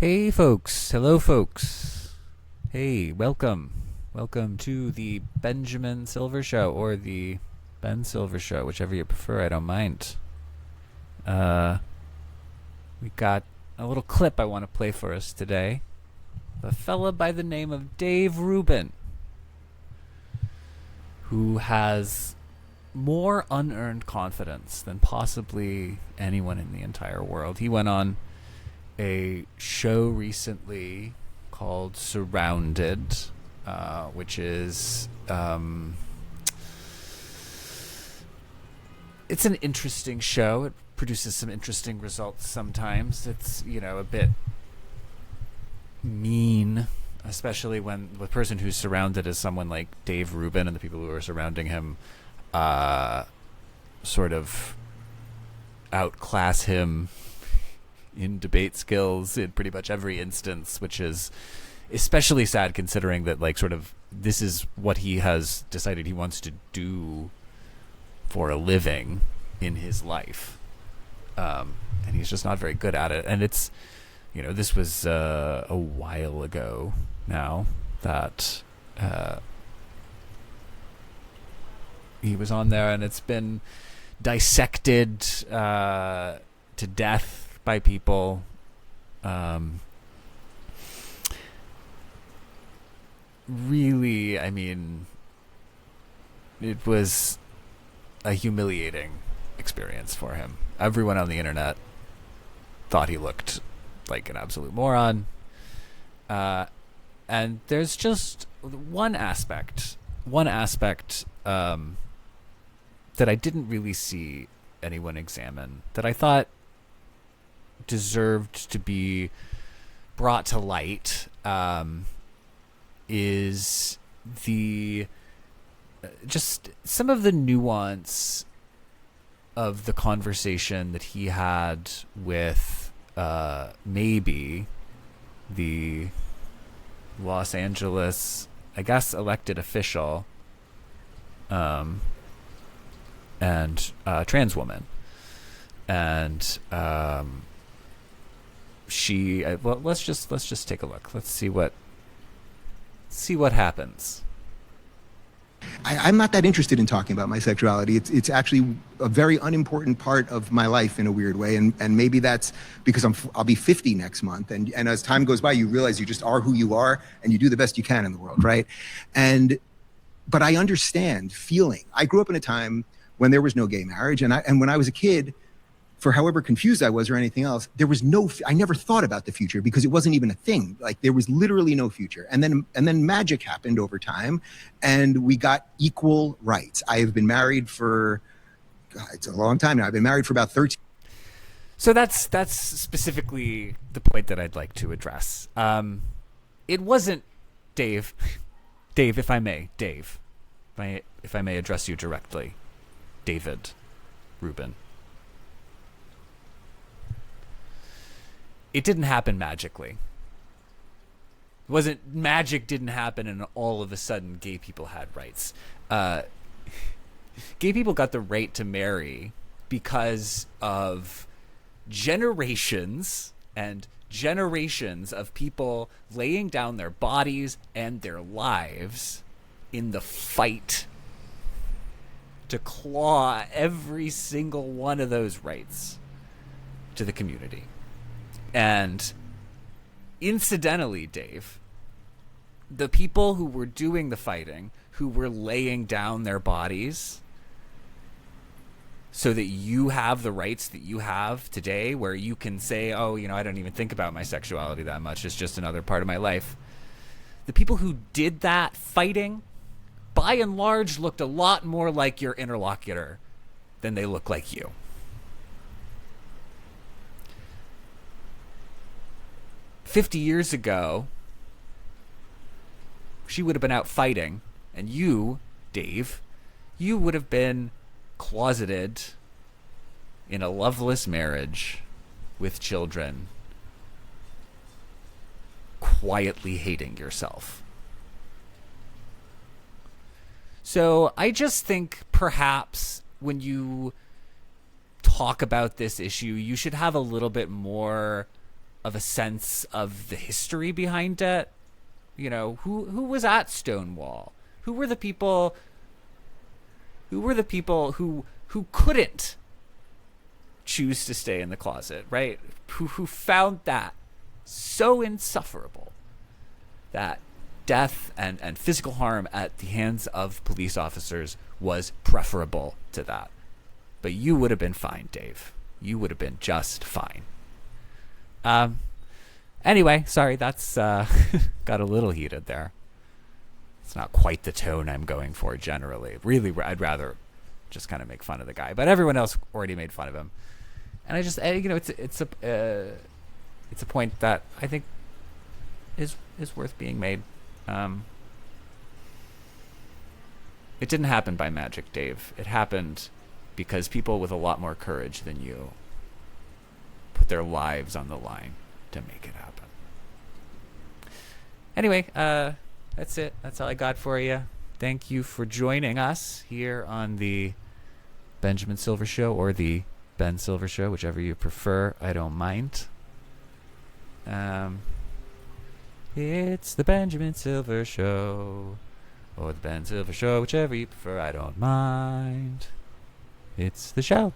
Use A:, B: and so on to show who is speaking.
A: Hey, folks. Hello, folks. Hey, welcome. Welcome to the Benjamin Silver Show or the Ben Silver Show, whichever you prefer. I don't mind. Uh, we got a little clip I want to play for us today. A fella by the name of Dave Rubin, who has more unearned confidence than possibly anyone in the entire world. He went on a show recently called Surrounded, which is it's an interesting show. It produces some interesting results sometimes. It's a bit mean, especially when the person who's surrounded is someone like Dave Rubin, and the people who are surrounding him sort of outclass him in debate skills in pretty much every instance, which is especially sad considering that this is what he has decided he wants to do for a living in his life, and he's just not very good at it. And it's this was a while ago now that he was on there, and it's been dissected to death by people. Really, I mean, it was a humiliating experience for him. Everyone on the internet thought he looked like an absolute moron. And there's just one aspect that I didn't really see anyone examine that I thought deserved to be brought to light, is the just some of the nuance of the conversation that he had with maybe the Los Angeles, I guess, elected official, and trans woman. And she well, let's just take a look. Let's see what happens.
B: I'm not that interested in talking about my sexuality. It's actually a very unimportant part of my life in a weird way, and maybe that's because I'll be 50 next month, and as time goes by, you realize you just are who you are, and you do the best you can in the world, right? But I understand feeling. I grew up in a time when there was no gay marriage, and when I was a kid, for however confused I was or anything else, I never thought about the future because it wasn't even a thing. Like, there was literally no future. And then magic happened over time, and we got equal rights. I have been married for, God, it's a long time now. I've been married for about 13.
A: So that's specifically the point that I'd like to address. It wasn't Dave, if I may, if I may address you directly, David Rubin. It didn't happen magically. It wasn't magic didn't happen and all of a sudden gay people had rights. Gay people got the right to marry because of generations and generations of people laying down their bodies and their lives in the fight to claw every single one of those rights to the community. And incidentally, Dave, the people who were doing the fighting, who were laying down their bodies so that you have the rights that you have today, where you can say, oh, I don't even think about my sexuality that much. It's just another part of my life. The people who did that fighting, by and large, looked a lot more like your interlocutor than they look like you. 50 years ago, she would have been out fighting, and you, Dave, you would have been closeted in a loveless marriage with children, quietly hating yourself. So I just think perhaps when you talk about this issue, you should have a little bit more of a sense of the history behind it. You know, who was at Stonewall? Who were the people who couldn't choose to stay in the closet, right? Who found that so insufferable that death and physical harm at the hands of police officers was preferable to that. But you would have been fine, Dave. You would have been just fine. Anyway, sorry, that's got a little heated there. It's not quite the tone I'm going for generally. Really, I'd rather just kind of make fun of the guy, but everyone else already made fun of him. And I just, it's a point that I think is worth being made. It didn't happen by magic, Dave. It happened because people with a lot more courage than you put their lives on the line to make it happen. Anyway, that's it. That's all I got for you. Thank you for joining us here on the Benjamin Silver Show, or the Ben Silver Show, whichever you prefer. I don't mind. It's the Benjamin Silver Show, or the Ben Silver Show, whichever you prefer. I don't mind. It's the show.